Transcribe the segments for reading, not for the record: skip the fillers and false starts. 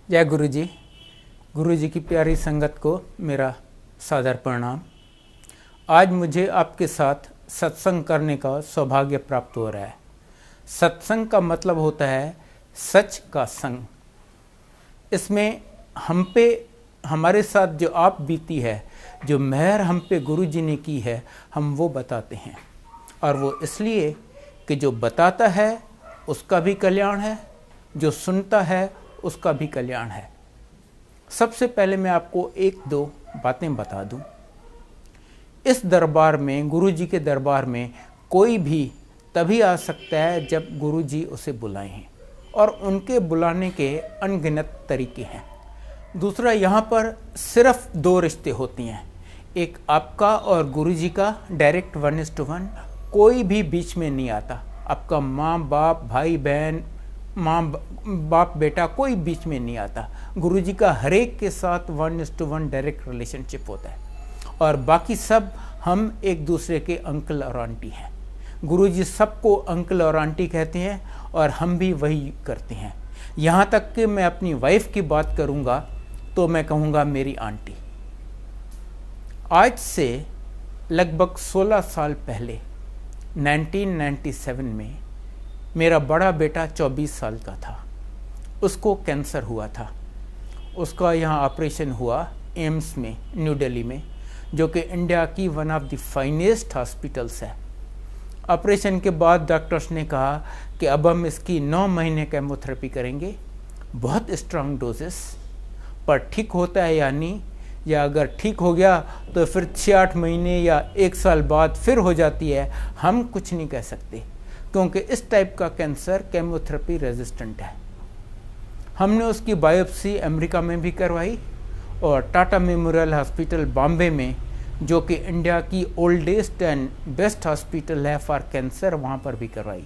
जय गुरु जी। गुरु जी की प्यारी संगत को मेरा सादर प्रणाम। आज मुझे आपके साथ सत्संग करने का सौभाग्य प्राप्त हो रहा है। सत्संग का मतलब होता है सच का संग। इसमें हम पे हमारे साथ जो आप बीती है, जो मेहर हम पे गुरु जी ने की है, हम वो बताते हैं। और वो इसलिए कि जो बताता है उसका भी कल्याण है, जो सुनता है उसका भी कल्याण है। सबसे पहले मैं आपको एक दो बातें बता दूं। इस दरबार में, गुरु जी के दरबार में कोई भी तभी आ सकता है जब गुरु जी उसे बुलाएं हैं, और उनके बुलाने के अनगिनत तरीके हैं। दूसरा, यहाँ पर सिर्फ दो रिश्ते होती हैं, एक आपका और गुरु जी का, डायरेक्ट 1:1। कोई भी बीच में नहीं आता। आपका माँ बाप, भाई बहन, माँ बाप बेटा, कोई बीच में नहीं आता। गुरु जी का हर एक के साथ 1:1 डायरेक्ट रिलेशनशिप होता है, और बाकी सब हम एक दूसरे के अंकल और आंटी हैं। गुरु जी सबको अंकल और आंटी कहते हैं, और हम भी वही करते हैं। यहाँ तक कि मैं अपनी वाइफ की बात करूँगा तो मैं कहूँगा मेरी आंटी। आज से लगभग 16 साल पहले 1997 में मेरा बड़ा बेटा 24 साल का था। उसको कैंसर हुआ था। उसका यहाँ ऑपरेशन हुआ एम्स में, न्यू दिल्ली में, जो कि इंडिया की one of the finest hospitals है। ऑपरेशन के बाद डॉक्टर्स ने कहा कि अब हम इसकी 9 महीने केमोथेरेपी करेंगे, बहुत स्ट्रांग डोजेस, पर ठीक होता है या नहीं, या अगर ठीक हो गया तो फिर 6-8 महीने या 1 साल बाद फिर हो जाती है, हम कुछ नहीं कह सकते, क्योंकि इस टाइप का कैंसर केमोथेरेपी रेजिस्टेंट है। हमने उसकी बायोप्सी अमेरिका में भी करवाई, और टाटा मेमोरियल हॉस्पिटल बॉम्बे में, जो कि इंडिया की ओल्डेस्ट एंड बेस्ट हॉस्पिटल है फॉर कैंसर, वहाँ पर भी करवाई।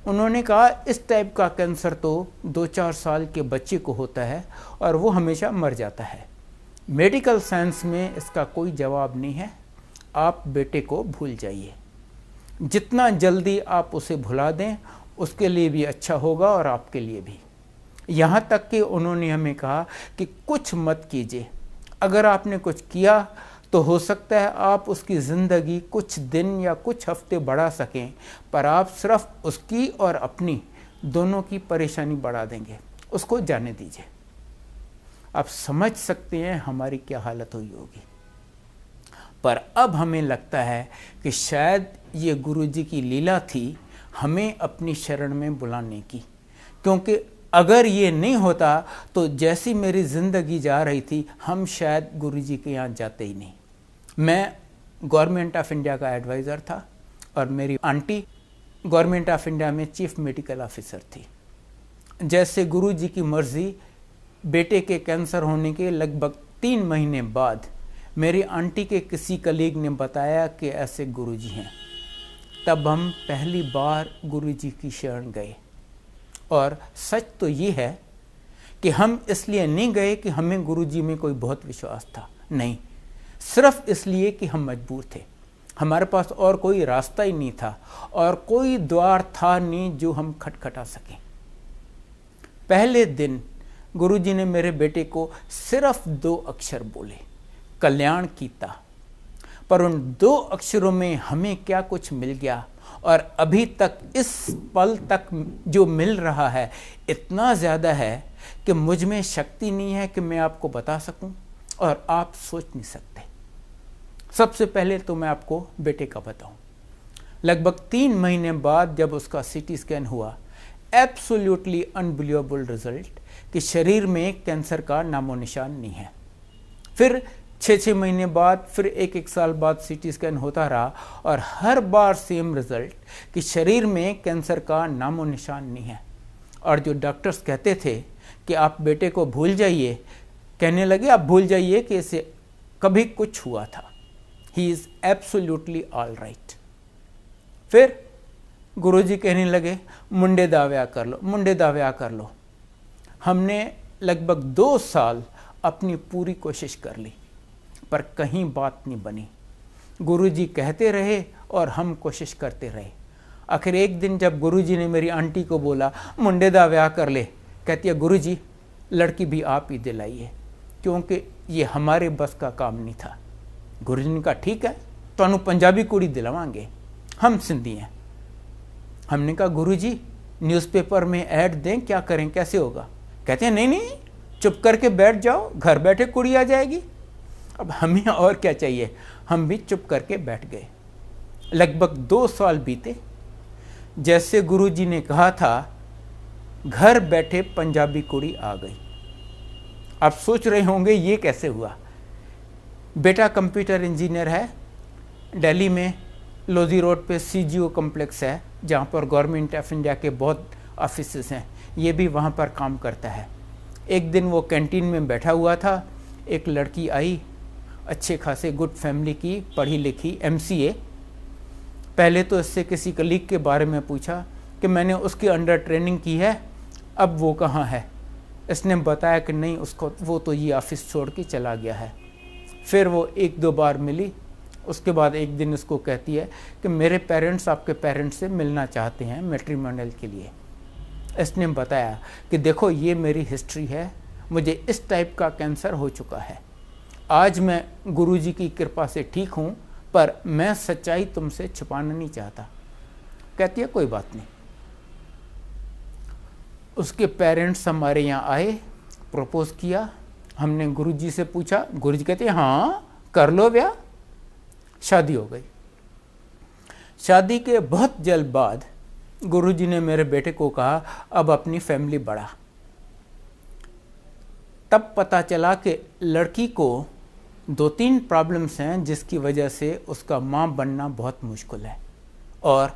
उन्होंने कहा इस टाइप का कैंसर तो 2-4 साल के बच्चे को होता है और वो हमेशा मर जाता है। मेडिकल साइंस में इसका कोई जवाब नहीं है, आप बेटे को भूल जाइए। जितना जल्दी आप उसे भुला दें उसके लिए भी अच्छा होगा, और आपके लिए भी। यहाँ तक कि उन्होंने हमें कहा कि कुछ मत कीजिए। अगर आपने कुछ किया तो हो सकता है आप उसकी ज़िंदगी कुछ दिन या कुछ हफ्ते बढ़ा सकें, पर आप सिर्फ उसकी और अपनी दोनों की परेशानी बढ़ा देंगे। उसको जाने दीजिए। आप समझ सकते हैं हमारी क्या हालत हुई होगी। पर अब हमें लगता है कि शायद ये गुरु जी की लीला थी हमें अपनी शरण में बुलाने की, क्योंकि अगर ये नहीं होता तो जैसी मेरी ज़िंदगी जा रही थी, हम शायद गुरु जी के यहाँ जाते ही नहीं। मैं गवर्नमेंट ऑफ इंडिया का एडवाइज़र था, और मेरी आंटी गवर्नमेंट ऑफ इंडिया में चीफ मेडिकल ऑफिसर थी। जैसे गुरु जी की मर्ज़ी, बेटे के कैंसर होने के लगभग 3 महीने बाद मेरी आंटी के किसी कलीग ने बताया कि ऐसे गुरुजी हैं। तब हम पहली बार गुरुजी की शरण गए। और सच तो ये है कि हम इसलिए नहीं गए कि हमें गुरुजी में कोई बहुत विश्वास था, नहीं, सिर्फ इसलिए कि हम मजबूर थे। हमारे पास और कोई रास्ता ही नहीं था, और कोई द्वार था नहीं जो हम खटखटा सकें। पहले दिन गुरुजी ने मेरे बेटे को सिर्फ 2 अक्षर बोले, कल्याण कीता। पर उन 2 अक्षरों में हमें क्या कुछ मिल गया, और अभी तक इस पल तक जो मिल रहा है इतना ज़्यादा है कि मुझ में शक्ति नहीं है कि मैं आपको बता सकूं, और आप सोच नहीं सकते। सबसे पहले तो मैं आपको बेटे का बताऊं। लगभग 3 महीने बाद जब उसका CT स्कैन हुआ, एब्सोल्युटली अनबिलीवेबल रिजल्ट कि शरीर में कैंसर का नामो निशान नहीं है। फिर 6-6 महीने बाद, फिर 1-1 साल बाद CT स्कैन होता रहा, और हर बार सेम रिजल्ट कि शरीर में कैंसर का नामो निशान नहीं है। और जो डॉक्टर्स कहते थे कि आप बेटे को भूल जाइए, कहने लगे आप भूल जाइए कि इसे कभी कुछ हुआ था, he is absolutely all right. फिर गुरुजी कहने लगे मुंडे दाव्या कर लो, मुंडे दाव्या कर लो। हमने लगभग 2 साल अपनी पूरी कोशिश कर ली, पर कहीं बात नहीं बनी। गुरुजी कहते रहे और हम कोशिश करते रहे। आखिर एक दिन जब गुरुजी ने मेरी आंटी को बोला मुंडे दा ब्याह कर ले, कहती है गुरुजी लड़की भी आप ही दिलाइए, क्योंकि ये हमारे बस का काम नहीं था। गुरुजी ने कहा ठीक है, तो पंजाबी कुड़ी दिलवाएंगे, हम सिंधी हैं। हमने कहा गुरुजी न्यूज़पेपर में ऐड दें, क्या करें, कैसे होगा? कहते हैं नहीं नहीं, चुप करके बैठ जाओ, घर बैठे कुड़ी आ जाएगी। अब हमें और क्या चाहिए, हम भी चुप करके बैठ गए। लगभग 2 साल बीते। जैसे गुरुजी ने कहा था, घर बैठे पंजाबी कुड़ी आ गई। आप सोच रहे होंगे ये कैसे हुआ। बेटा कंप्यूटर इंजीनियर है, दिल्ली में लोधी रोड पे CGO कॉम्प्लेक्स है, जहाँ पर गवर्नमेंट ऑफ इंडिया के बहुत ऑफिसेस हैं, ये भी वहाँ पर काम करता है। एक दिन वो कैंटीन में बैठा हुआ था, एक लड़की आई, अच्छे खासे गुड फैमिली की, पढ़ी लिखी, MCA। पहले तो इससे किसी कलीग के बारे में पूछा कि मैंने उसके अंडर ट्रेनिंग की है, अब वो कहाँ है। इसने बताया कि नहीं, उसको वो तो ये ऑफिस छोड़ के चला गया है। फिर वो 1-2 बार मिली, उसके बाद एक दिन उसको कहती है कि मेरे पेरेंट्स आपके पेरेंट्स से मिलना चाहते हैं मैट्रिमोनियल के लिए। इसने बताया कि देखो ये मेरी हिस्ट्री है, मुझे इस टाइप का कैंसर हो चुका है, आज मैं गुरुजी की कृपा से ठीक हूँ, पर मैं सच्चाई तुमसे छुपाना नहीं चाहता। कहती है कोई बात नहीं। उसके पेरेंट्स हमारे यहाँ आए, प्रपोज किया, हमने गुरुजी से पूछा, गुरुजी कहते हैं हाँ कर लो ब्याह। शादी हो गई। शादी के बहुत जल्द बाद गुरुजी ने मेरे बेटे को कहा अब अपनी फैमिली बढ़ा। तब पता चला कि लड़की को 2-3 प्रॉब्लम्स हैं जिसकी वजह से उसका माँ बनना बहुत मुश्किल है, और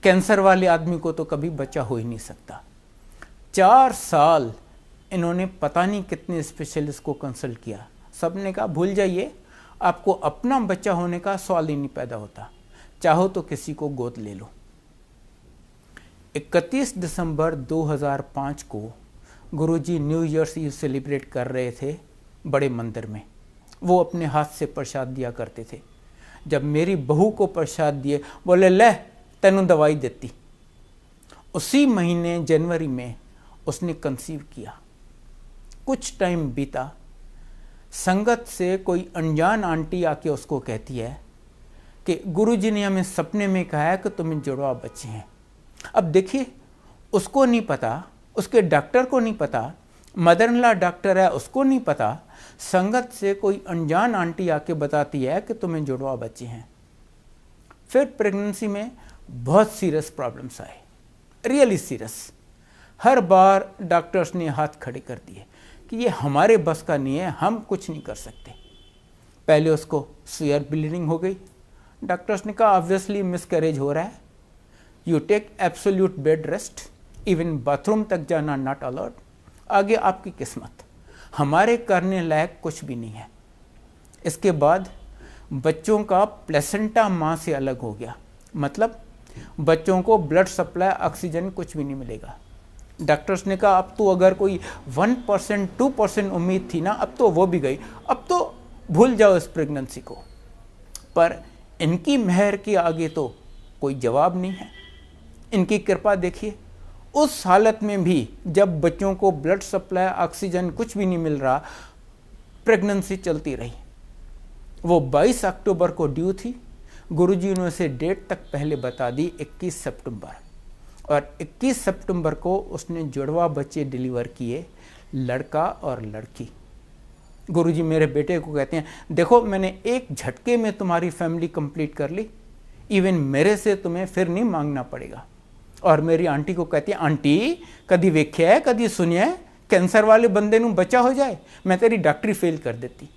कैंसर वाले आदमी को तो कभी बच्चा हो ही नहीं सकता। 4 साल इन्होंने पता नहीं कितने स्पेशलिस्ट को कंसल्ट किया, सब ने कहा भूल जाइए, आपको अपना बच्चा होने का सवाल ही नहीं पैदा होता, चाहो तो किसी को गोद ले लो। 31 दिसंबर 2005 को गुरुजी न्यू ईयर्स ईव सेलिब्रेट कर रहे थे बड़े मंदिर में। वो अपने हाथ से प्रसाद दिया करते थे। जब मेरी बहू को प्रसाद दिए, बोले ले तेनू दवाई देती। उसी महीने जनवरी में उसने कंसीव किया। कुछ टाइम बीता, संगत से कोई अनजान आंटी आके उसको कहती है कि गुरुजी ने हमें सपने में कहा है कि तुम्हें जुड़वा बच्चे हैं। अब देखिए, उसको नहीं पता, उसके डॉक्टर को नहीं पता, मदर इन लॉ डॉक्टर है उसको नहीं पता, संगत से कोई अनजान आंटी आके बताती है कि तुम्हें जुड़वा बच्चे हैं। फिर प्रेगनेंसी में बहुत सीरियस प्रॉब्लम्स आए, रियली सीरियस। हर बार डॉक्टर्स ने हाथ खड़े कर दिए कि ये हमारे बस का नहीं है, हम कुछ नहीं कर सकते। पहले उसको सीवियर ब्लीडिंग हो गई। डॉक्टर्स ने कहा ऑब्वियसली मिसकैरेज हो रहा है, you take absolute bed rest, even bathroom तक जाना नॉट अलाउड, आगे आपकी किस्मत, हमारे करने लायक कुछ भी नहीं है। इसके बाद बच्चों का प्लेसेंटा माँ से अलग हो गया, मतलब बच्चों को ब्लड सप्लाई, ऑक्सीजन कुछ भी नहीं मिलेगा। डॉक्टर्स ने कहा अब तो अगर कोई 1% 2% उम्मीद थी ना, अब तो वो भी गई, अब तो भूल जाओ इस प्रेगनेंसी को। पर इनकी मेहर के आगे तो कोई जवाब नहीं है। इनकी कृपा देखिए, उस हालत में भी जब बच्चों को ब्लड सप्लाई, ऑक्सीजन कुछ भी नहीं मिल रहा, प्रेगनेंसी चलती रही। वो 22 अक्टूबर को ड्यू थी। गुरुजी ने उसे डेट तक पहले बता दी 21 सितंबर, और 21 सितंबर को उसने जुड़वा बच्चे डिलीवर किए, लड़का और लड़की। गुरुजी मेरे बेटे को कहते हैं देखो मैंने एक झटके में तुम्हारी फैमिली कंप्लीट कर ली, इवन मेरे से तुम्हें फिर नहीं मांगना पड़ेगा। और मेरी आंटी को कहती है आंटी कभी वेख्या है, कभी सुनिया है कैंसर वाले बंदे नू बच्चा हो जाए, मैं तेरी डॉक्टरी फेल कर देती।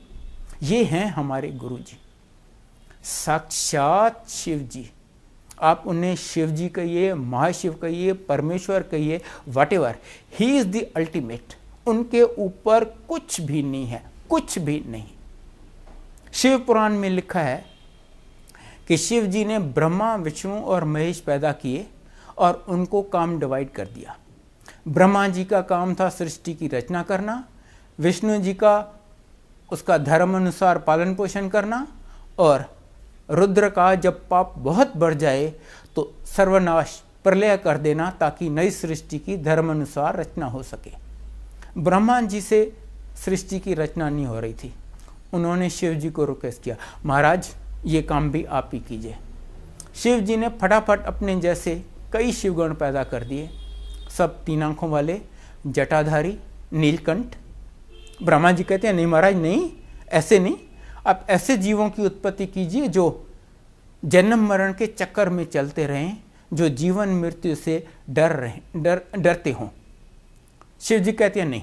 ये हैं हमारे गुरुजी, साक्षात शिव जी। आप उन्हें शिव जी कहिए, महाशिव कहिए, परमेश्वर कहिए, whatever, he is the ultimate. उनके ऊपर कुछ भी नहीं है, कुछ भी नहीं। शिव पुराण में लिखा है कि शिव जी ने ब्रह्मा, विष्णु और महेश पैदा किए और उनको काम डिवाइड कर दिया। ब्रह्मा जी का काम था सृष्टि की रचना करना, विष्णु जी का उसका धर्म अनुसार पालन पोषण करना, और रुद्र का जब पाप बहुत बढ़ जाए तो सर्वनाश, प्रलय कर देना, ताकि नई सृष्टि की धर्म अनुसार रचना हो सके। ब्रह्मा जी से सृष्टि की रचना नहीं हो रही थी। उन्होंने शिव जी को रिक्वेस्ट किया, महाराज ये काम भी आप ही कीजिए। शिव जी ने फटाफट अपने जैसे कई शिवगण पैदा कर दिए, सब 3 आंखों वाले, जटाधारी, नीलकंठ। ब्रह्मा जी कहते हैं नहीं महाराज, नहीं, ऐसे नहीं, आप ऐसे जीवों की उत्पत्ति कीजिए जो जन्म मरण के चक्कर में चलते रहें, जो जीवन मृत्यु से डरते हों। शिव जी कहते हैं नहीं,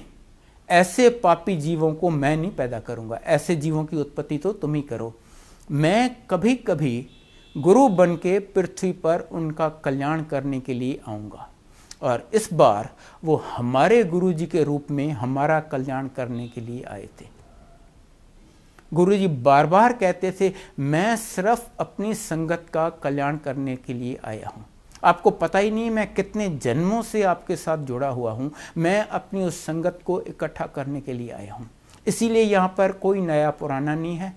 ऐसे पापी जीवों को मैं नहीं पैदा करूंगा, ऐसे जीवों की उत्पत्ति तो तुम ही करो। मैं कभी कभी गुरु बन के पृथ्वी पर उनका कल्याण करने के लिए आऊँगा, और इस बार वो हमारे गुरु जी के रूप में हमारा कल्याण करने के लिए आए थे। गुरु जी बार बार कहते थे, मैं सिर्फ अपनी संगत का कल्याण करने के लिए आया हूँ। आपको पता ही नहीं मैं कितने जन्मों से आपके साथ जुड़ा हुआ हूँ, मैं अपनी उस संगत को इकट्ठा करने के लिए आया हूँ। इसीलिए यहाँ पर कोई नया पुराना नहीं है,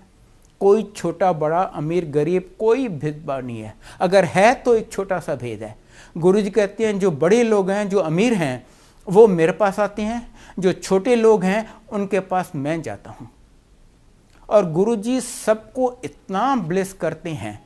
कोई छोटा बड़ा अमीर गरीब कोई भेदभाव नहीं है। अगर है तो एक छोटा सा भेद है। गुरु जी कहते हैं जो बड़े लोग हैं, जो अमीर हैं, वो मेरे पास आते हैं, जो छोटे लोग हैं उनके पास मैं जाता हूँ। और गुरु जी सबको इतना ब्लेस करते हैं,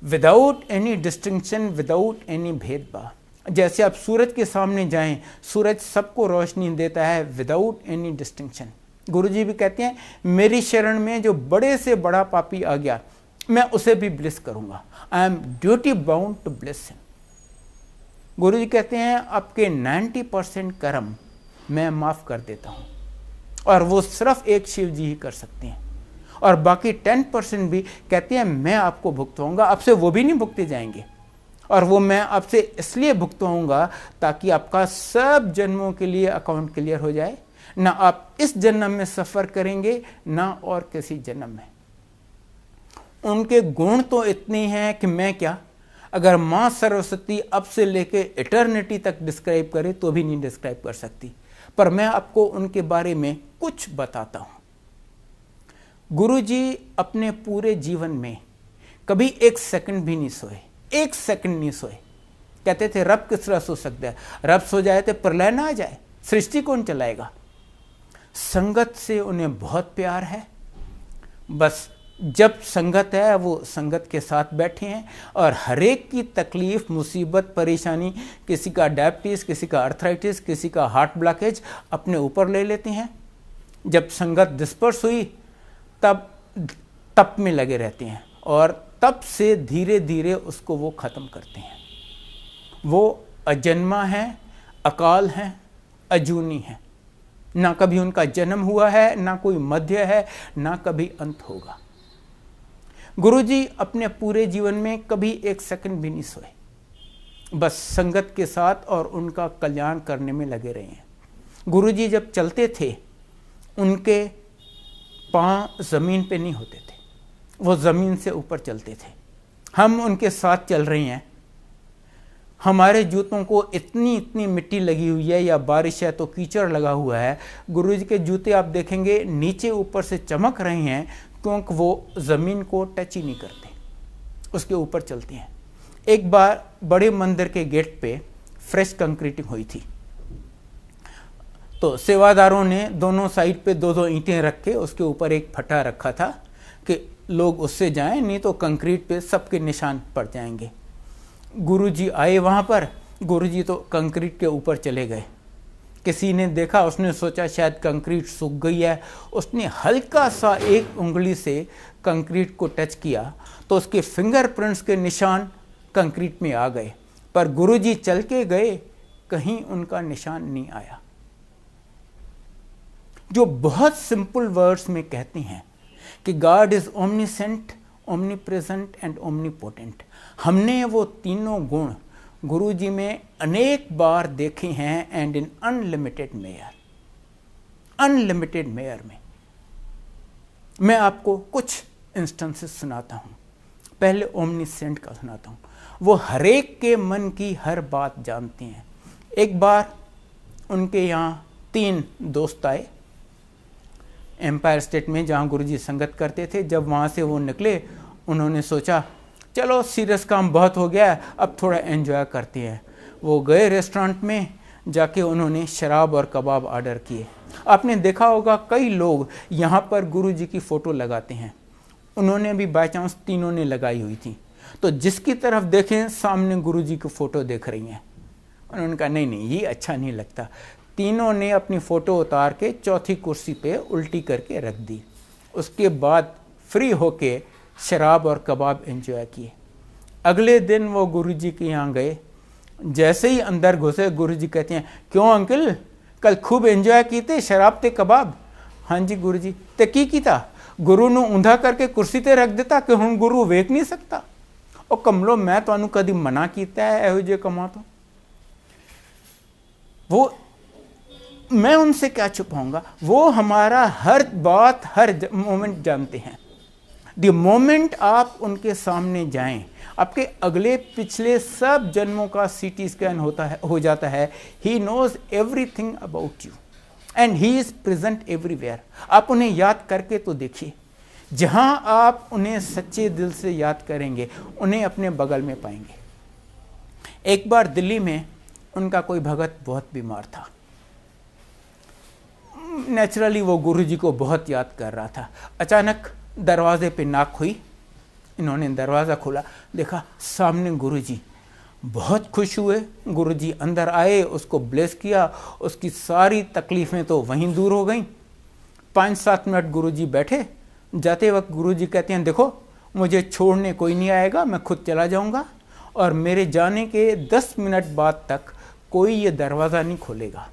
without any distinction, without any भेदभाव। जैसे आप सूरज के सामने जाएं, सूरज सबको रोशनी देता है विदाउट एनी डिस्टिंक्शन। गुरु जी भी कहते हैं मेरी शरण में जो बड़े से बड़ा पापी आ गया, मैं उसे भी ब्लेस करूंगा। I am duty bound to bless him. Guru ji कहते हैं आपके 90% कर्म मैं माफ कर देता हूं, और वो सिर्फ एक शिव जी ही कर सकते हैं। और बाकी 10% भी कहते हैं मैं आपको भुगतवाऊंगा, आपसे वो भी नहीं भुगते जाएंगे। और वो मैं आपसे इसलिए भुगतवाऊंगा ताकि आपका सब जन्मों के लिए अकाउंट क्लियर हो जाए, ना आप इस जन्म में सफ़र करेंगे ना और किसी जन्म में। उनके गुण तो इतने हैं कि मैं क्या, अगर माँ सरस्वती अब से लेके इटर्निटी तक डिस्क्राइब करे तो भी नहीं डिस्क्राइब कर सकती। पर मैं आपको उनके बारे में कुछ बताता हूँ। गुरु जी अपने पूरे जीवन में कभी 1 सेकंड भी नहीं सोए, 1 सेकंड नहीं सोए। कहते थे रब किस तरह सो सकता है, रब सो जाए तो प्रलय ना आ जाए, सृष्टि कौन चलाएगा। संगत से उन्हें बहुत प्यार है, बस जब संगत है वो संगत के साथ बैठे हैं, और हर एक की तकलीफ मुसीबत परेशानी, किसी का डायबिटीज़, किसी का आर्थराइटिस, किसी का हार्ट ब्लॉकेज अपने ऊपर ले लेते हैं। जब संगत डिस्पर्स हुई तब तप में लगे रहते हैं, और तब से धीरे धीरे उसको वो ख़त्म करते हैं। वो अजन्मा है, अकाल है, अजूनी है, ना कभी उनका जन्म हुआ है, ना कोई मध्य है, ना कभी अंत होगा। गुरुजी अपने पूरे जीवन में कभी 1 सेकंड भी नहीं सोए, बस संगत के साथ और उनका कल्याण करने में लगे रहे हैं। गुरुजी जब चलते थे उनके पांव जमीन पे नहीं होते थे, वो जमीन से ऊपर चलते थे। हम उनके साथ चल रहे हैं, हमारे जूतों को इतनी मिट्टी लगी हुई है, या बारिश है तो कीचड़ लगा हुआ है। गुरुजी के जूते आप देखेंगे नीचे ऊपर से चमक रहे हैं, क्योंकि वो ज़मीन को टच ही नहीं करते, उसके ऊपर चलते हैं। एक बार बड़े मंदिर के गेट पे फ्रेश कंक्रीटिंग हुई थी, तो सेवादारों ने दोनों साइड पे 2-2 ईंटें रख के उसके ऊपर एक फटा रखा था कि लोग उससे जाएं, नहीं तो कंक्रीट पे सबके निशान पड़ जाएंगे। गुरुजी आए वहाँ पर, गुरुजी तो कंक्रीट के ऊपर चले गए। किसी ने देखा, उसने सोचा शायद कंक्रीट सूख गई है, उसने हल्का सा एक उंगली से कंक्रीट को टच किया तो उसके फिंगरप्रिंट्स के निशान कंक्रीट में आ गए। पर गुरुजी चल के गए, कहीं उनका निशान नहीं आया। जो बहुत सिंपल वर्ड्स में कहते हैं कि God is omniscient, omnipresent and omnipotent. हमने वो तीनों गुण गुरुजी में अनेक बार देखे हैं, and in unlimited mayor, unlimited mayor में। मैं आपको कुछ इंस्टेंसेस सुनाता हूँ। पहले ओमनीसेंट का सुनाता हूँ। वो हरेक के मन की हर बात जानते हैं। एक बार उनके यहाँ 3 दोस्त आए एम्पायर स्टेट में, जहाँ गुरुजी संगत करते थे। जब वहाँ से वो निकले, उन्होंने सोचा चलो सीरियस काम बहुत हो गया है, अब थोड़ा एंजॉय करते हैं। वो गए रेस्टोरेंट में, जाके उन्होंने शराब और कबाब ऑर्डर किए। आपने देखा होगा कई लोग यहाँ पर गुरु जी की फ़ोटो लगाते हैं, उन्होंने भी बाय चांस तीनों ने लगाई हुई थी, तो जिसकी तरफ देखें सामने गुरु जी की फ़ोटो देख रही हैं। उन्होंने कहा नहीं नहीं ये अच्छा नहीं लगता। तीनों ने अपनी फ़ोटो उतार के चौथी कुर्सी पे उल्टी करके रख दी। उसके बाद फ्री होके शराब और कबाब एंजॉय किए। अगले दिन वो गुरु जी के यहाँ गए, जैसे ही अंदर घुसे गुरु जी कहते हैं क्यों अंकल कल खूब एंजॉय कीते शराब ते कबाब? हाँ जी गुरु जी। ते की कीता? गुरु ਨੂੰ ऊंधा करके कुर्सी ते रख देता कि हुण गुरु वेख नहीं सकता। और कमलो मैं तुहानू कदी मना कीता है इहो जिहे कमां तो? वो मैं उनसे क्या छुपाऊंगा, वो हमारा हर बात हर मोमेंट जानते हैं। द मोमेंट आप उनके सामने जाएं, आपके अगले पिछले सब जन्मों का सीटी स्कैन हो जाता है। He knows everything about you and he is present everywhere. आप उन्हें याद करके तो देखिए, जहां आप उन्हें सच्चे दिल से याद करेंगे उन्हें अपने बगल में पाएंगे। एक बार दिल्ली में उनका कोई भगत बहुत बीमार था। नेचुरली वो गुरु जी को बहुत याद कर रहा था। अचानक दरवाजे पे नॉक हुई, इन्होंने दरवाज़ा खोला, देखा सामने गुरु जी। बहुत खुश हुए, गुरु जी अंदर आए, उसको ब्लेस किया, उसकी सारी तकलीफ़ें तो वहीं दूर हो गईं। 5-7 मिनट गुरु जी बैठे। जाते वक्त गुरु जी कहते हैं देखो मुझे छोड़ने कोई नहीं आएगा, मैं खुद चला जाऊंगा और मेरे जाने के 10 मिनट बाद तक कोई ये दरवाज़ा नहीं खोलेगा।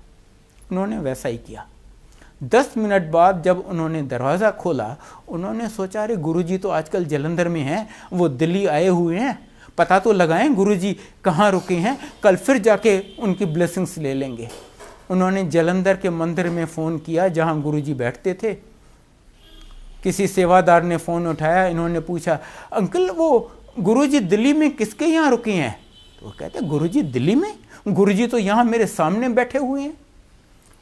उन्होंने वैसा ही किया। 10 मिनट बाद जब उन्होंने दरवाज़ा खोला, उन्होंने सोचा अरे गुरुजी तो आजकल जलंधर में हैं, वो दिल्ली आए हुए हैं, पता तो लगाएं गुरुजी कहाँ रुके हैं, कल फिर जाके उनकी ब्लेसिंग्स ले लेंगे। उन्होंने जलंधर के मंदिर में फ़ोन किया जहाँ गुरुजी बैठते थे। किसी सेवादार ने फ़ोन उठाया, इन्होंने पूछा अंकल वो गुरुजी दिल्ली में किसके यहाँ रुके हैं? तो वो कहते गुरुजी दिल्ली में? गुरुजी तो यहाँ मेरे सामने बैठे हुए हैं।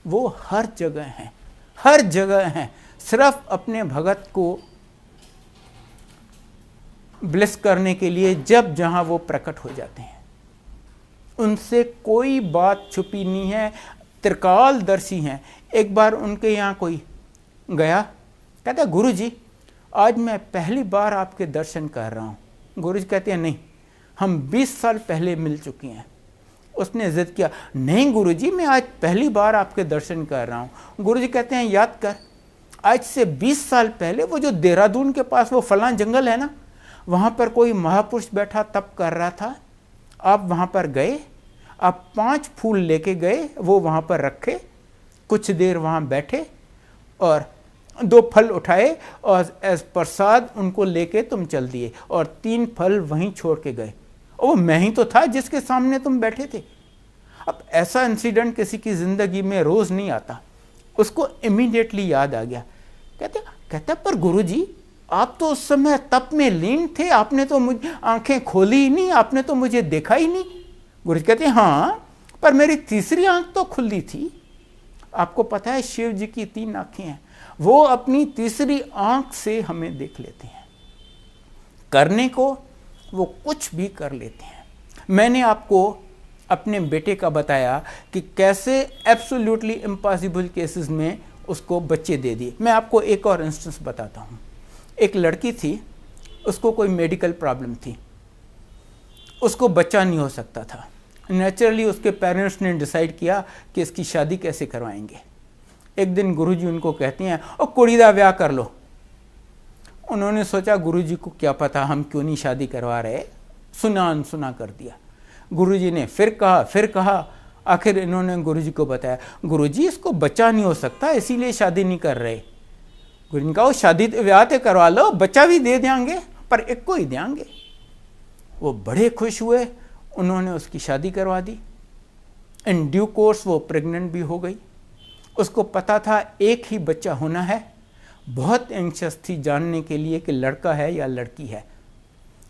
वो हर जगह हैं, हर जगह हैं, सिर्फ अपने भगत को ब्लेस करने के लिए जब जहां वो प्रकट हो जाते हैं। उनसे कोई बात छुपी नहीं है, त्रिकालदर्शी हैं। एक बार उनके यहाँ कोई गया, कहता गुरुजी आज मैं पहली बार आपके दर्शन कर रहा हूँ। गुरुजी कहते हैं नहीं, हम 20 साल पहले मिल चुके हैं। उसने जिद किया नहीं गुरुजी मैं आज पहली बार आपके दर्शन कर रहा हूँ। गुरुजी कहते हैं याद कर, आज से 20 साल पहले वो जो देहरादून के पास वो फलां जंगल है ना, वहाँ पर कोई महापुरुष बैठा तप कर रहा था, आप वहाँ पर गए, आप 5 फूल लेके गए, वो वहाँ पर रखे, कुछ देर वहाँ बैठे और 2 फल उठाए और एज प्रसाद उनको लेके तुम चल दिए और 3 फल वहीं छोड़ के गए। वो मैं ही तो था जिसके सामने तुम बैठे थे। अब ऐसा इंसिडेंट किसी की ज़िंदगी में रोज़ नहीं आता। उसको इमीडिएटली याद आ गया। कहते पर गुरुजी आप तो उस समय तप में लीन थे, आपने तो मुझे आंखें खोली ही नहीं, आपने तो मुझे देखा ही नहीं। गुरुजी कहते हाँ पर मेरी तीसरी आंख तो खुली थी। आपको पता है शिव जी की 3 आंखें हैं, वो अपनी तीसरी आंख से हमें देख लेते हैं। करने को वो कुछ भी कर लेते हैं। मैंने आपको अपने बेटे का बताया कि कैसे एब्सोल्युटली इम्पॉसिबल केसेस में उसको बच्चे दे दिए। मैं आपको एक और इंस्टेंस बताता हूँ। एक लड़की थी, उसको कोई मेडिकल प्रॉब्लम थी, उसको बच्चा नहीं हो सकता था। नेचुरली उसके पेरेंट्स ने डिसाइड किया कि इसकी शादी कैसे करवाएंगे। एक दिन गुरुजी उनको कहते हैं ओ कुड़ी दा ब्याह कर लो। उन्होंने सोचा गुरुजी को क्या पता हम क्यों नहीं शादी करवा रहे, सुना अनसुना कर दिया। गुरुजी ने फिर कहा, आखिर इन्होंने गुरुजी को बताया गुरुजी इसको बच्चा नहीं हो सकता इसीलिए शादी नहीं कर रहे। गुरुजी ने कहा शादी ब्याह तो करवा लो, बच्चा भी दे देंगे पर एक को ही देंगे। वो बड़े खुश हुए, उन्होंने उसकी शादी करवा दी। इन ड्यू कोर्स वो प्रेग्नेंट भी हो गई। उसको पता था एक ही बच्चा होना है, बहुत एंक्शस थी जानने के लिए कि लड़का है या लड़की है।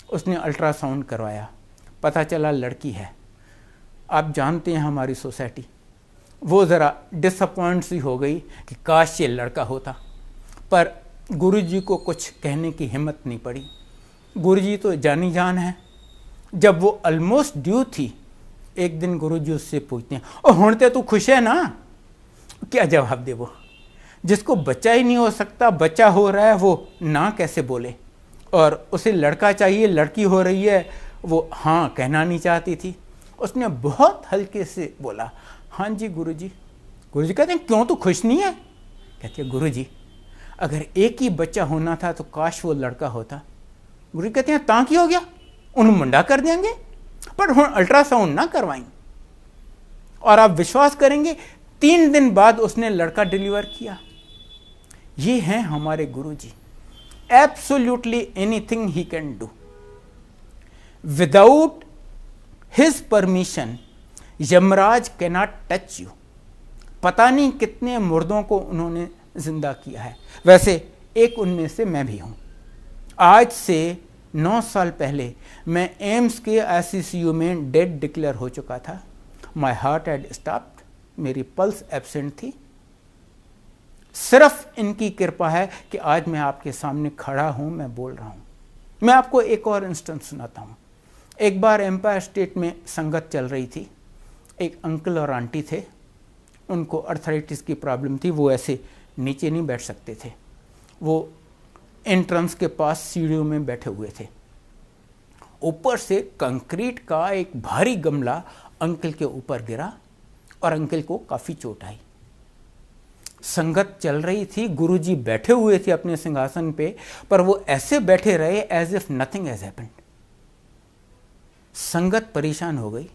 उसने अल्ट्रासाउंड करवाया, पता चला लड़की है। आप जानते हैं हमारी सोसाइटी, वो ज़रा डिसअपॉइंट सी हो गई कि काश ये लड़का होता, पर गुरुजी को कुछ कहने की हिम्मत नहीं पड़ी। गुरुजी तो जानी जान है। जब वो ऑलमोस्ट ड्यू थी, एक दिन गुरुजी उससे पूछते हैं, और हुणते तू खुश है ना? क्या जवाब दे वो? जिसको बच्चा ही नहीं हो सकता, बच्चा हो रहा है, वो ना कैसे बोले? और उसे लड़का चाहिए, लड़की हो रही है, वो हाँ कहना नहीं चाहती थी। उसने बहुत हल्के से बोला, हाँ जी गुरुजी। गुरुजी कहते हैं, क्यों तू खुश नहीं है? कहती है, गुरुजी अगर एक ही बच्चा होना था तो काश वो लड़का होता। गुरुजी कहते हैं, तां की हो गया, उन्हें मुंडा कर देंगे, पर हम अल्ट्रासाउंड ना करवाएं। और आप विश्वास करेंगे, 3 दिन बाद उसने लड़का डिलीवर किया। ये हैं हमारे Guruji. Absolutely anything he can do. Without his permission Yamraj cannot touch you. पता नहीं कितने मुर्दों को उन्होंने जिंदा किया है। वैसे एक उनमें से मैं भी हूं। आज से 9 साल पहले मैं एम्स के ICU में डेड डिक्लेयर हो चुका था। माई हार्ट हैड स्टॉप्ड, मेरी पल्स एब्सेंट थी। सिर्फ इनकी कृपा है कि आज मैं आपके सामने खड़ा हूं, मैं बोल रहा हूं। मैं आपको एक और इंस्टेंस सुनाता हूं। एक बार एम्पायर स्टेट में संगत चल रही थी। एक अंकल और आंटी थे, उनको अर्थराइटिस की प्रॉब्लम थी, वो ऐसे नीचे नहीं बैठ सकते थे। वो एंट्रेंस के पास सीढ़ियों में बैठे हुए थे। ऊपर से कंक्रीट का एक भारी गमला अंकल के ऊपर गिरा और अंकल को काफ़ी चोट आई। संगत चल रही थी, गुरुजी बैठे हुए थे अपने सिंहासन पे, पर वो ऐसे बैठे रहे as if nothing has happened. संगत परेशान हो गई।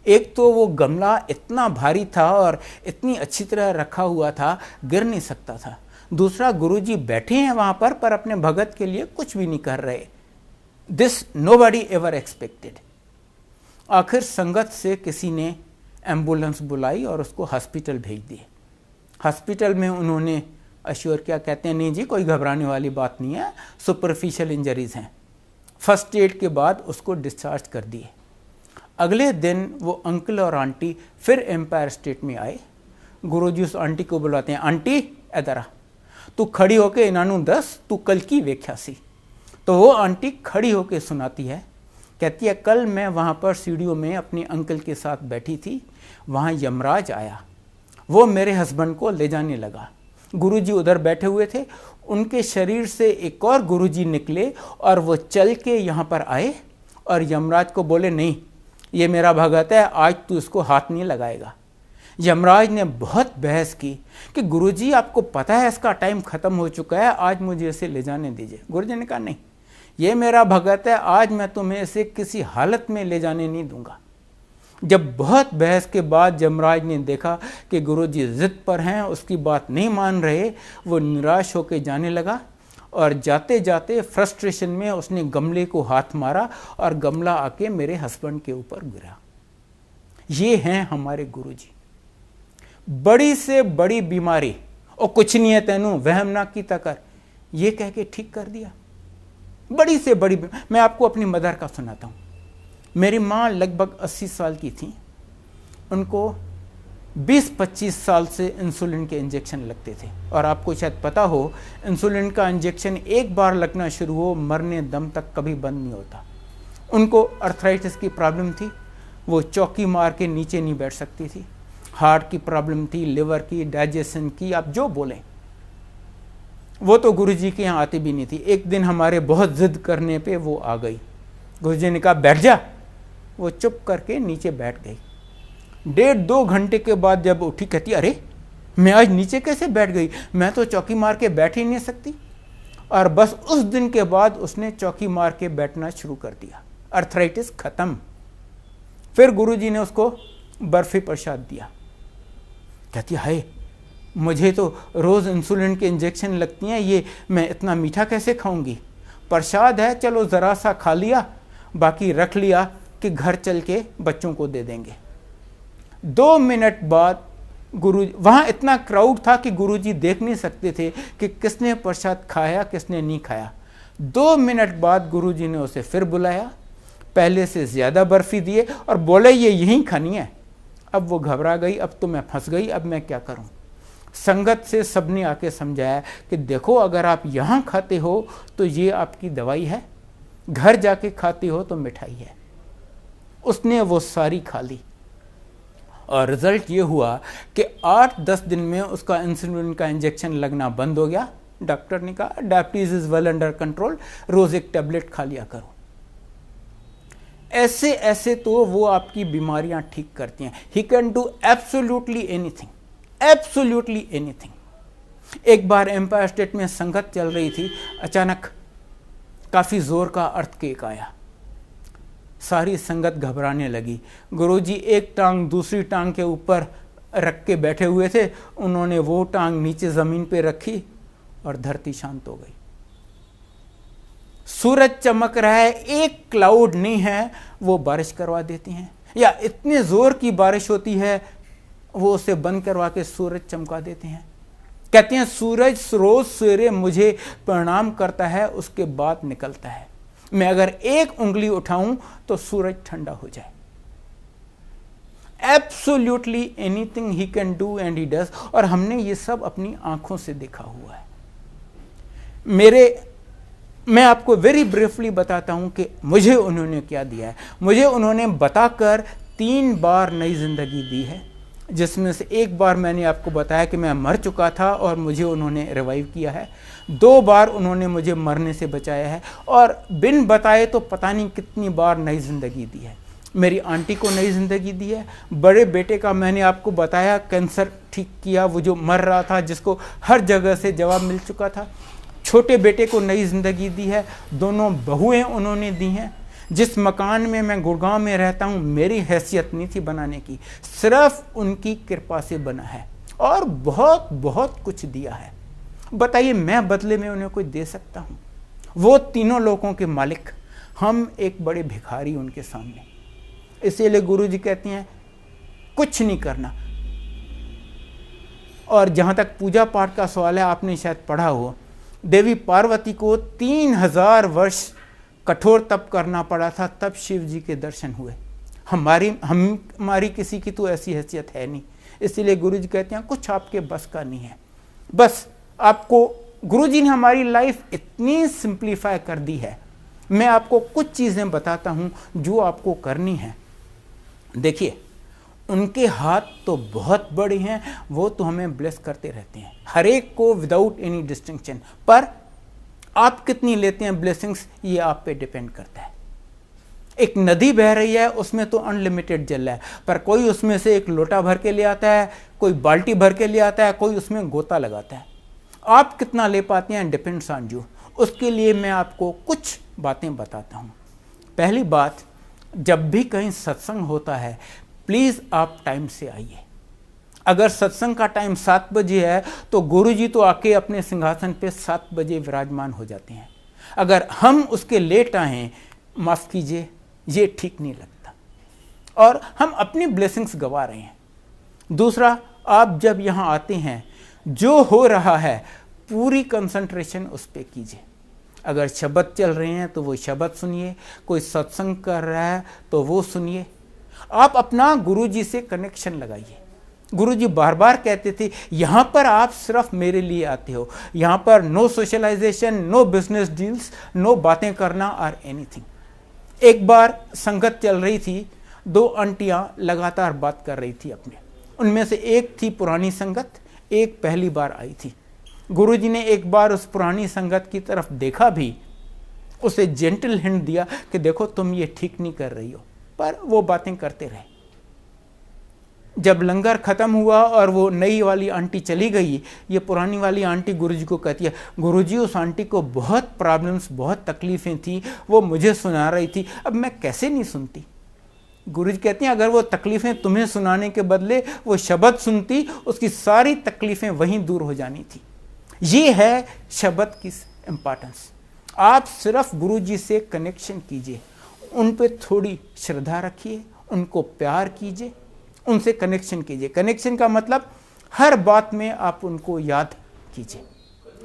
एक तो वो गमला इतना भारी था और इतनी अच्छी तरह रखा हुआ था, गिर नहीं सकता था। दूसरा, गुरुजी बैठे हैं वहां पर अपने भगत के लिए कुछ भी नहीं कर रहे। This nobody ever expected. आखिर संगत से किसी ने एम्बुलेंस बुलाई और उसको हॉस्पिटल भेज दिए। हॉस्पिटल में उन्होंने अश्योर क्या, कहते हैं नहीं जी कोई घबराने वाली बात नहीं है, सुपरफिशियल इंजरीज हैं। फर्स्ट एड के बाद उसको डिस्चार्ज कर दिए। अगले दिन वो अंकल और आंटी फिर एम्पायर स्टेट में आए। गुरुजी उस आंटी को बुलाते हैं, आंटी इधर आ, तू खड़ी होके इन्होंने दस तू कल की व्याख्या सी। तो वो आंटी खड़ी होके सुनाती है, कहती है कल मैं वहाँ पर सीढ़ियों में अपने अंकल के साथ बैठी थी, वहाँ यमराज आया, वो मेरे हस्बैंड को ले जाने लगा। गुरुजी उधर बैठे हुए थे, उनके शरीर से एक और गुरुजी निकले और वो चल के यहाँ पर आए और यमराज को बोले नहीं ये मेरा भगत है, आज तू इसको हाथ नहीं लगाएगा। यमराज ने बहुत बहस की कि गुरुजी आपको पता है इसका टाइम ख़त्म हो चुका है, आज मुझे इसे ले जाने दीजिए। गुरुजी ने कहा नहीं, ये मेरा भगत है, आज मैं तुम्हें इसे किसी हालत में ले जाने नहीं दूंगा। जब बहुत बहस के बाद यमराज ने देखा कि गुरुजी जिद पर हैं, उसकी बात नहीं मान रहे, वो निराश होकर जाने लगा और जाते जाते फ्रस्ट्रेशन में उसने गमले को हाथ मारा और गमला आके मेरे हस्बैंड के ऊपर गिरा। ये हैं हमारे गुरुजी। बड़ी से बड़ी बीमारी और कुछ नहीं है तेनू वहम ना की तकर, ये कह के ठीक कर दिया। बड़ी से बड़ी मैं आपको अपनी मदर का सुनाता हूँ। मेरी माँ लगभग 80 साल की थी। उनको 20-25 साल से इंसुलिन के इंजेक्शन लगते थे और आपको शायद पता हो इंसुलिन का इंजेक्शन एक बार लगना शुरू हो मरने दम तक कभी बंद नहीं होता। उनको अर्थराइटिस की प्रॉब्लम थी, वो चौकी मार के नीचे नहीं बैठ सकती थी। हार्ट की प्रॉब्लम थी, लिवर की, डाइजेशन की, आप जो बोलें। वो तो गुरुजी के यहाँ आती भी नहीं थी। एक दिन हमारे बहुत जिद करने पे वो आ गई। गुरुजी ने कहा बैठ जा, वो चुप करके नीचे बैठ गई। 1.5-2 घंटे के बाद जब उठी कहती अरे मैं आज नीचे कैसे बैठ गई, मैं तो चौकी मार के बैठ ही नहीं सकती। और बस उस दिन के बाद उसने चौकी मार के बैठना शुरू कर दिया। अर्थराइटिस खत्म। फिर गुरुजी ने उसको बर्फी प्रसाद दिया। कहती हाय मुझे तो रोज़ इंसुलिन के इंजेक्शन लगती हैं, ये मैं इतना मीठा कैसे खाऊंगी। प्रसाद है चलो ज़रा सा खा लिया, बाकी रख लिया कि घर चल के बच्चों को दे देंगे। 2 मिनट बाद गुरुजी, वहाँ इतना क्राउड था कि गुरुजी देख नहीं सकते थे कि किसने प्रसाद खाया किसने नहीं खाया। 2 मिनट बाद गुरुजी ने उसे फिर बुलाया, पहले से ज़्यादा बर्फ़ी दिए और बोले ये यहीं खानी है। अब वो घबरा गई, अब तो मैं फंस गई, अब मैं क्या करूं। संगत से सबने आके समझाया कि देखो अगर आप यहाँ खाते हो तो ये आपकी दवाई है, घर जाके खाते हो तो मिठाई है। उसने वो सारी खा ली। और रिजल्ट ये हुआ कि 8-10 दिन में उसका इंसुलिन का इंजेक्शन लगना बंद हो गया। डॉक्टर ने कहा diabetes is well under control, रोज एक टैबलेट खा लिया करो। ऐसे ऐसे तो वो आपकी बीमारियां ठीक करती हैं। ही can do absolutely anything, absolutely anything. एक बार एम्पायर स्टेट में संगत चल रही थी, अचानक काफी जोर का अर्थक्वेक आया। सारी संगत घबराने लगी। गुरुजी एक टांग दूसरी टांग के ऊपर रख के बैठे हुए थे, उन्होंने वो टांग नीचे जमीन पे रखी और धरती शांत हो गई। सूरज चमक रहा है, एक क्लाउड नहीं है, वो बारिश करवा देती हैं, या इतने जोर की बारिश होती है वो उसे बंद करवा के सूरज चमका देते हैं। कहते हैं सूरज रोज सवेरे मुझे प्रणाम करता है, उसके बाद निकलता है। मैं अगर एक उंगली उठाऊं तो सूरज ठंडा हो जाए। Absolutely anything he can do and he does. और हमने ये सब अपनी आंखों से देखा हुआ है। मैं आपको वेरी ब्रीफली बताता हूं कि मुझे उन्होंने क्या दिया है। मुझे उन्होंने बताकर 3 बार नई जिंदगी दी है, जिसमें से एक बार मैंने आपको बताया कि मैं मर चुका था और मुझे उन्होंने रिवाइव किया है। 2 बार उन्होंने मुझे मरने से बचाया है, और बिन बताए तो पता नहीं कितनी बार नई जिंदगी दी है। मेरी आंटी को नई जिंदगी दी है। बड़े बेटे का मैंने आपको बताया कैंसर ठीक किया, वो जो मर रहा था, जिसको हर जगह से जवाब मिल चुका था। छोटे बेटे को नई जिंदगी दी है। दोनों बहुएं उन्होंने दी हैं। जिस मकान में मैं गुड़गांव में रहता हूं, मेरी हैसियत नहीं थी बनाने की, सिर्फ उनकी कृपा से बना है, और बहुत बहुत कुछ दिया है। बताइए मैं बदले में उन्हें कोई दे सकता हूं? वो तीनों लोगों के मालिक, हम एक बड़े भिखारी उनके सामने। इसीलिए गुरुजी कहते हैं कुछ नहीं करना। और जहां तक पूजा पाठ का सवाल है, आपने शायद पढ़ा हो, देवी पार्वती को 3000 वर्ष कठोर तप करना पड़ा था, तब शिव जी के दर्शन हुए। हमारी किसी की तो ऐसी हैसियत है नहीं। इसीलिए गुरुजी कहते हैं कुछ आपके बस का नहीं है। बस आपको गुरुजी ने हमारी लाइफ इतनी सिंप्लीफाई कर दी है। मैं आपको कुछ चीजें बताता हूं जो आपको करनी है। देखिए, उनके हाथ तो बहुत बड़े हैं, वो तो हमें ब्लेस करते रहते हैं, हर एक को विदाउट एनी डिस्टिंक्शन। पर आप कितनी लेते हैं ब्लेसिंग्स, ये आप पे डिपेंड करता है। एक नदी बह रही है, उसमें तो अनलिमिटेड जल है, पर कोई उसमें से एक लोटा भर के ले आता है, कोई बाल्टी भर के ले आता है, कोई उसमें गोता लगाता है। आप कितना ले पाते हैं डिपेंड्स ऑन यू। उसके लिए मैं आपको कुछ बातें बताता हूँ। पहली बात, जब भी कहीं सत्संग होता है, प्लीज आप टाइम से आइए। अगर सत्संग का टाइम 7 बजे है तो गुरुजी तो आके अपने सिंहासन पे 7 बजे विराजमान हो जाते हैं। अगर हम उसके लेट आए, माफ कीजिए, ये ठीक नहीं लगता, और हम अपनी ब्लेसिंग्स गवा रहे हैं। दूसरा, आप जब यहाँ आते हैं, जो हो रहा है पूरी कंसंट्रेशन उस पर कीजिए। अगर शब्द चल रहे हैं तो वो शब्द सुनिए, कोई सत्संग कर रहा है तो वो सुनिए। आप अपना गुरुजी से कनेक्शन लगाइए। गुरुजी बार बार कहते थे, यहाँ पर आप सिर्फ मेरे लिए आते हो, यहाँ पर no socialisation, no business deals, no बातें करना और एनीथिंग। एक बार संगत चल रही थी, 2 आंटियां लगातार बात कर रही थी अपने। उनमें से एक थी पुरानी संगत, एक पहली बार आई थी। गुरुजी ने एक बार उस पुरानी संगत की तरफ देखा भी, उसे जेंटल हिंट दिया कि देखो तुम ये ठीक नहीं कर रही हो, पर वो बातें करते रहे। जब लंगर खत्म हुआ और वो नई वाली आंटी चली गई, ये पुरानी वाली आंटी गुरुजी को कहती है, गुरुजी उस आंटी को बहुत प्रॉब्लम्स, बहुत तकलीफें थी, वो मुझे सुना रही थी, अब मैं कैसे नहीं सुनती। गुरुजी कहते हैं अगर वो तकलीफें तुम्हें सुनाने के बदले वो शब्द सुनती, उसकी सारी तकलीफें वहीं दूर हो जानी थी। ये है शब्द की इंपॉर्टेंस। आप सिर्फ गुरुजी से कनेक्शन कीजिए, उन पे थोड़ी श्रद्धा रखिए, उनको प्यार कीजिए, उनसे कनेक्शन कीजिए। कनेक्शन का मतलब हर बात में आप उनको याद कीजिए।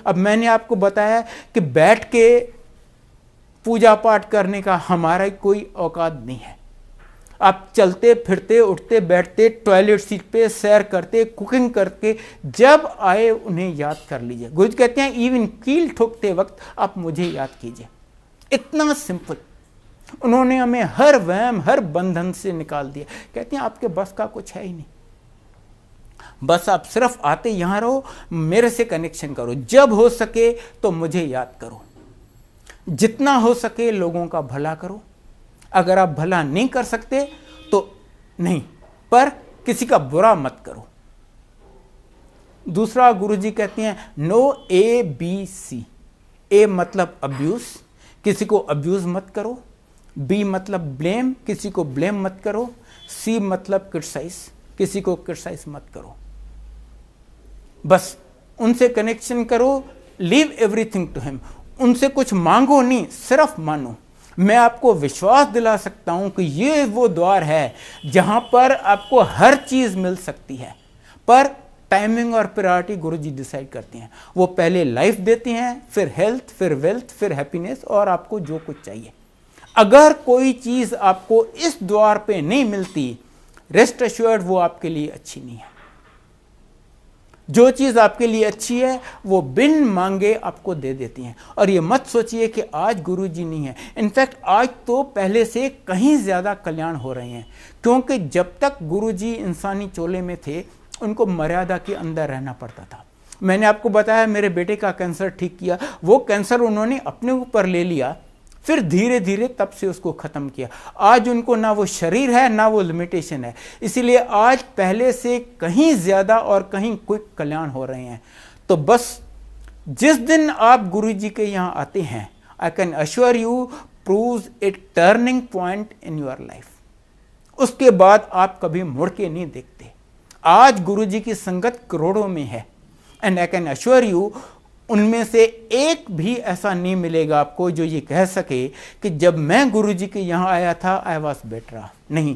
अब मैंने आपको बताया कि बैठ के पूजा पाठ करने का हमारा कोई औकात नहीं है। आप चलते फिरते, उठते बैठते, टॉयलेट सीट पे सैर करते, कुकिंग करके जब आए उन्हें याद कर लीजिए। गुरुजी कहते हैं इवन कील ठोकते वक्त आप मुझे याद कीजिए। इतना सिंपल। उन्होंने हमें हर वहम, हर बंधन से निकाल दिया। कहते हैं आपके बस का कुछ है ही नहीं, बस आप सिर्फ आते यहां रहो, मेरे से कनेक्शन करो, जब हो सके तो मुझे याद करो, जितना हो सके लोगों का भला करो। अगर आप भला नहीं कर सकते तो नहीं, पर किसी का बुरा मत करो। दूसरा गुरुजी कहते हैं नो ABC। ए मतलब अब्यूज, किसी को अब्यूज मत करो। बी मतलब ब्लेम, किसी को ब्लेम मत करो। सी मतलब क्रिटिसाइज, किसी को क्रिटिसाइज मत करो। बस उनसे कनेक्शन करो, लीव एवरीथिंग टू हिम। उनसे कुछ मांगो नहीं, सिर्फ मानो। मैं आपको विश्वास दिला सकता हूं कि ये वो द्वार है जहां पर आपको हर चीज मिल सकती है, पर टाइमिंग और प्रायोरिटी गुरुजी डिसाइड करते हैं। वो पहले लाइफ देते हैं, फिर हेल्थ, फिर वेल्थ, फिर हैप्पीनेस और आपको जो कुछ चाहिए। अगर कोई चीज आपको इस द्वार पे नहीं मिलती, रेस्ट एश्योर्ड वो आपके लिए अच्छी नहीं है। जो चीज आपके लिए अच्छी है वो बिन मांगे आपको दे देती हैं। और ये मत सोचिए कि आज गुरुजी नहीं है, इनफैक्ट आज तो पहले से कहीं ज्यादा कल्याण हो रहे हैं, क्योंकि जब तक गुरुजी इंसानी चोले में थे उनको मर्यादा के अंदर रहना पड़ता था। मैंने आपको बताया मेरे बेटे का कैंसर ठीक किया, वो कैंसर उन्होंने अपने ऊपर ले लिया, फिर धीरे धीरे तब से उसको खत्म किया। आज उनको ना वो शरीर है ना वो लिमिटेशन है, इसीलिए आज पहले से कहीं ज्यादा और कहीं क्विक कल्याण हो रहे हैं। तो बस जिस दिन आप गुरुजी के यहाँ आते हैं, I can assure you proves A turning point in your life. उसके बाद आप कभी मुड़ के नहीं देखते। आज गुरुजी की संगत करोड़ों में है, and I can assure you उनमें से एक भी ऐसा नहीं मिलेगा आपको जो ये कह सके कि जब मैं गुरुजी के यहाँ आया था आई वॉज बेटर ऑफ। नहीं,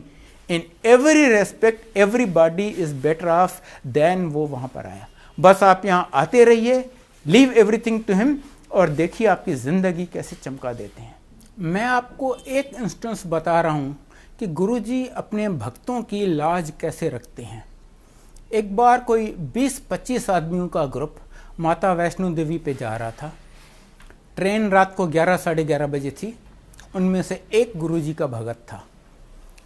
in every respect everybody is better off than वो वहां पर आया। बस आप यहाँ आते रहिए, लीव एवरीथिंग टू हिम, और देखिए आपकी जिंदगी कैसे चमका देते हैं। मैं आपको एक इंस्टेंस बता रहा हूँ कि गुरुजी अपने भक्तों की लाज कैसे रखते हैं। एक बार कोई 20-25 आदमियों का ग्रुप माता वैष्णो देवी पे जा रहा था। ट्रेन रात को 11-11:30 बजे थी। उनमें से एक गुरुजी का भगत था।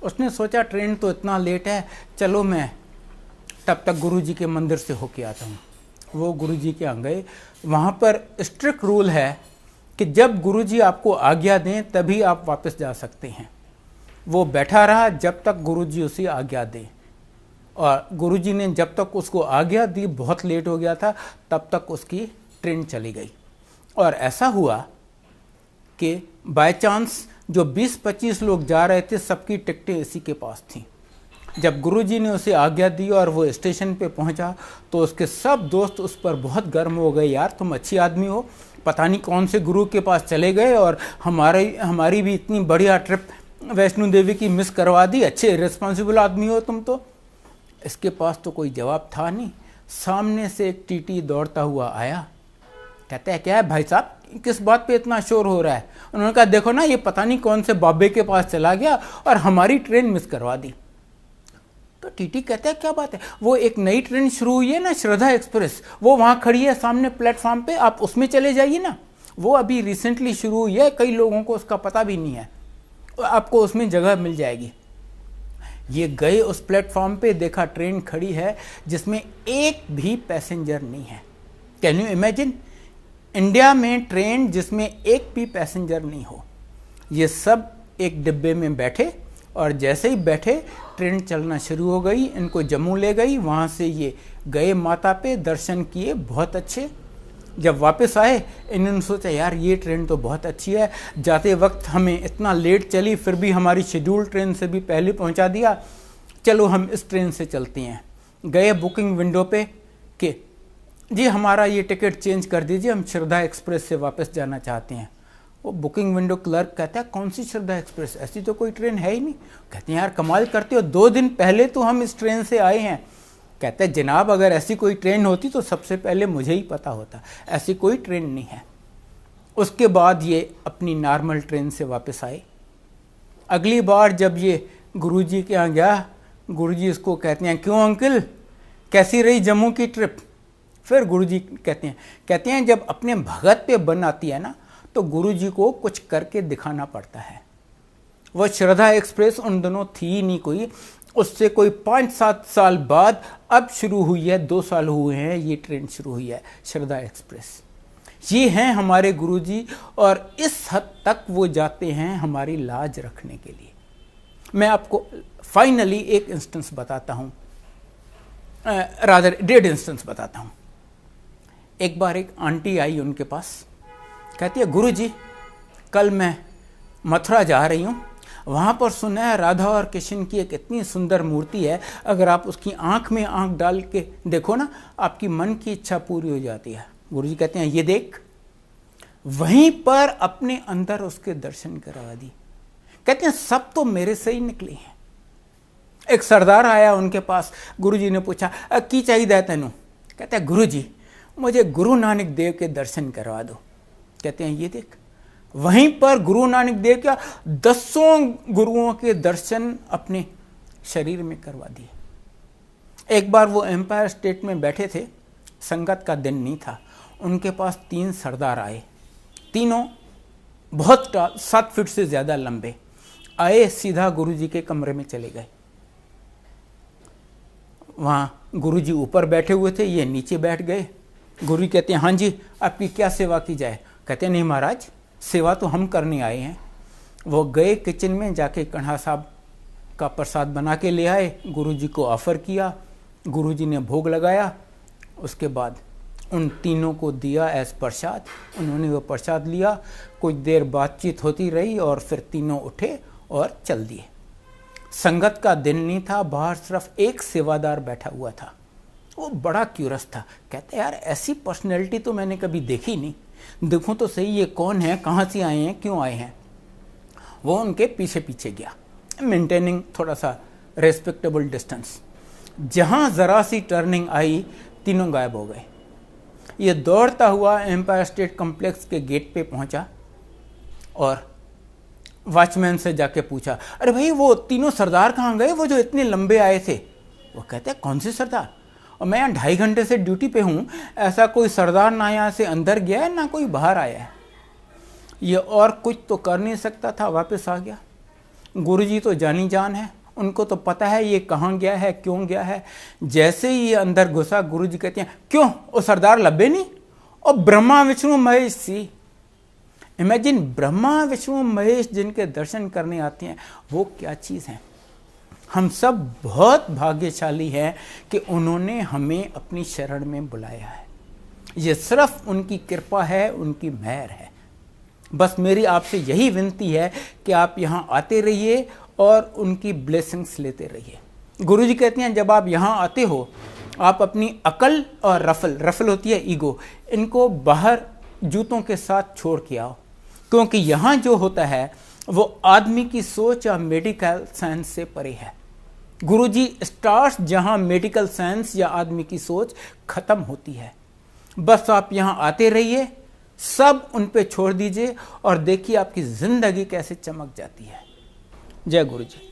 उसने सोचा ट्रेन तो इतना लेट है, चलो मैं तब तक गुरुजी के मंदिर से होके आता हूँ। वो गुरुजी के यहाँ गए। वहाँ पर स्ट्रिक्ट रूल है कि जब गुरुजी आपको आज्ञा दें तभी आप वापस जा सकते हैं। वो बैठा रहा जब तक गुरुजी उसे आज्ञा दें, और गुरुजी ने जब तक उसको आज्ञा दी, बहुत लेट हो गया था, तब तक उसकी ट्रेन चली गई। और ऐसा हुआ कि बाय चांस जो 20-25 लोग जा रहे थे सबकी टिकटें इसी के पास थीं। जब गुरुजी ने उसे आज्ञा दी और वो स्टेशन पे पहुंचा तो उसके सब दोस्त उस पर बहुत गर्म हो गए। यार तुम अच्छी आदमी हो, पता नहीं कौन से गुरु के पास चले गए और हमारी भी इतनी बढ़िया ट्रिप वैष्णो देवी की मिस करवा दी, अच्छे रिस्पॉन्सिबल आदमी हो तुम तो। इसके पास तो कोई जवाब था नहीं। सामने से एक टीटी दौड़ता हुआ आया, कहता है क्या है भाई साहब, किस बात पे इतना शोर हो रहा है? उन्होंने कहा देखो ना, ये पता नहीं कौन से बाबे के पास चला गया और हमारी ट्रेन मिस करवा दी। तो टीटी कहता है क्या बात है, वो एक नई ट्रेन शुरू हुई है ना, श्रद्धा एक्सप्रेस, वो वहां खड़ी है सामने प्लेटफॉर्म पे, आप उसमें चले जाइए ना, वो अभी रिसेंटली शुरू हुई है, कई लोगों को उसका पता भी नहीं है, आपको उसमें जगह मिल जाएगी। ये गए उस प्लेटफॉर्म पे, देखा ट्रेन खड़ी है जिसमें एक भी पैसेंजर नहीं है। कैन यू इमेजिन, इंडिया में ट्रेन जिसमें एक भी पैसेंजर नहीं हो। ये सब एक डिब्बे में बैठे और जैसे ही बैठे ट्रेन चलना शुरू हो गई, इनको जम्मू ले गई। वहाँ से ये गए माता पे, दर्शन किए बहुत अच्छे। जब वापस आए इन्होंने सोचा यार ये ट्रेन तो बहुत अच्छी है, जाते वक्त हमें इतना लेट चली फिर भी हमारी शेड्यूल ट्रेन से भी पहले पहुंचा दिया, चलो हम इस ट्रेन से चलते हैं। गए बुकिंग विंडो पे कि जी हमारा ये टिकट चेंज कर दीजिए, हम श्रद्धा एक्सप्रेस से वापस जाना चाहते हैं। वो बुकिंग विंडो क्लर्क कहता है कौन सी श्रद्धा एक्सप्रेस, ऐसी तो कोई ट्रेन है ही नहीं। कहते हैं यार कमाल करते हो, 2 दिन पहले तो हम इस ट्रेन से आए हैं। कहते हैं जनाब अगर ऐसी कोई ट्रेन होती तो सबसे पहले मुझे ही पता होता, ऐसी कोई ट्रेन नहीं है। उसके बाद ये अपनी नॉर्मल ट्रेन से वापस आए। अगली बार जब ये गुरुजी के यहाँ गया, गुरुजी इसको कहते हैं क्यों अंकल कैसी रही जम्मू की ट्रिप? फिर गुरुजी कहते हैं जब अपने भगत पे बन आती है ना तो गुरुजी को कुछ करके दिखाना पड़ता है। वो श्रद्धा एक्सप्रेस उन दिनों थी ही नहीं कोई, उससे कोई 5-7 साल बाद अब शुरू हुई है, 2 साल हुए हैं ये ट्रेन शुरू हुई है, श्रद्धा एक्सप्रेस। ये हैं हमारे गुरुजी, और इस हद तक वो जाते हैं हमारी लाज रखने के लिए। मैं आपको फाइनली एक इंस्टेंस बताता हूँ, रादर 1.5 इंस्टेंस बताता हूँ। एक बार एक आंटी आई उनके पास, कहती है गुरुजी कल मैं मथुरा जा रही हूँ, वहाँ पर सुना है राधा और कृष्ण की एक इतनी सुंदर मूर्ति है, अगर आप उसकी आँख में आँख डाल के देखो ना, आपकी मन की इच्छा पूरी हो जाती है। गुरुजी कहते हैं ये देख, वहीं पर अपने अंदर उसके दर्शन करवा दी। कहते हैं सब तो मेरे से ही निकले हैं। एक सरदार आया उनके पास, गुरुजी ने पूछा की चाहिए तेनू? कहते हैं गुरुजी मुझे गुरु नानक देव के दर्शन करवा दो। कहते हैं ये देख, वहीं पर गुरु नानक देव का 10 गुरुओं के दर्शन अपने शरीर में करवा दिए। एक बार वो एम्पायर स्टेट में बैठे थे, संगत का दिन नहीं था, उनके पास 3 सरदार आए, तीनों बहुत 7 फीट से ज़्यादा लंबे आए, सीधा गुरुजी के कमरे में चले गए। वहाँ गुरुजी ऊपर बैठे हुए थे, ये नीचे बैठ गए। गुरुजी कहते हैं हाँ जी आपकी क्या सेवा की जाए? कहते हैं नहीं महाराज, सेवा तो हम करने आए हैं। वो गए किचन में, जाके कन्हा साहब का प्रसाद बना के ले आए, गुरुजी को ऑफ़र किया, गुरुजी ने भोग लगाया, उसके बाद उन तीनों को दिया एज प्रसाद। उन्होंने वो प्रसाद लिया, कुछ देर बातचीत होती रही और फिर तीनों उठे और चल दिए। संगत का दिन नहीं था, बाहर सिर्फ एक सेवादार बैठा हुआ था, वो बड़ा क्यूरस था। कहते यार ऐसी पर्सनैलिटी तो मैंने कभी देखी नहीं, देखूं तो सही ये कौन है, कहाँ से आए हैं, क्यों आए हैं। वो उनके पीछे पीछे गया, मेंटेनिंग थोड़ा सा रेस्पेक्टेबल डिस्टेंस। जहाँ ज़रा सी टर्निंग आई, तीनों गायब हो गए। ये दौड़ता हुआ एम्पायर स्टेट कॉम्प्लेक्स के गेट पे पहुंचा और वॉचमैन से जाके पूछा, अरे भाई वो तीनों सरदार कहाँ गए, वो जो इतने लंबे आए थे? वो कहते हैं कौन से सरदार? और मैं यहाँ 2.5 घंटे से ड्यूटी पे हूँ, ऐसा कोई सरदार ना यहाँ से अंदर गया है ना कोई बाहर आया है। ये और कुछ तो कर नहीं सकता था, वापस आ गया। गुरुजी तो जानी जान है, उनको तो पता है ये कहाँ गया है, क्यों गया है। जैसे ही ये अंदर घुसा, गुरुजी कहते हैं क्यों वो सरदार लब्बे नहीं? और ब्रह्मा विष्णु महेश सी, इमेजिन ब्रह्मा विष्णु महेश जिनके दर्शन करने आते हैं, वो क्या चीज़ है। हम सब बहुत भाग्यशाली हैं कि उन्होंने हमें अपनी शरण में बुलाया है। ये सिर्फ उनकी कृपा है, उनकी मेहर है। बस मेरी आपसे यही विनती है कि आप यहाँ आते रहिए और उनकी ब्लेसिंग्स लेते रहिए। गुरुजी कहते हैं जब आप यहाँ आते हो, आप अपनी अकल और रफल होती है ईगो, इनको बाहर जूतों के साथ छोड़ के आओ, क्योंकि यहाँ जो होता है वो आदमी की सोच या मेडिकल साइंस से परे है। गुरुजी स्टार्स जहाँ मेडिकल साइंस या आदमी की सोच खत्म होती है। बस आप यहाँ आते रहिए, सब उन पे छोड़ दीजिए और देखिए आपकी जिंदगी कैसे चमक जाती है। जय गुरुजी।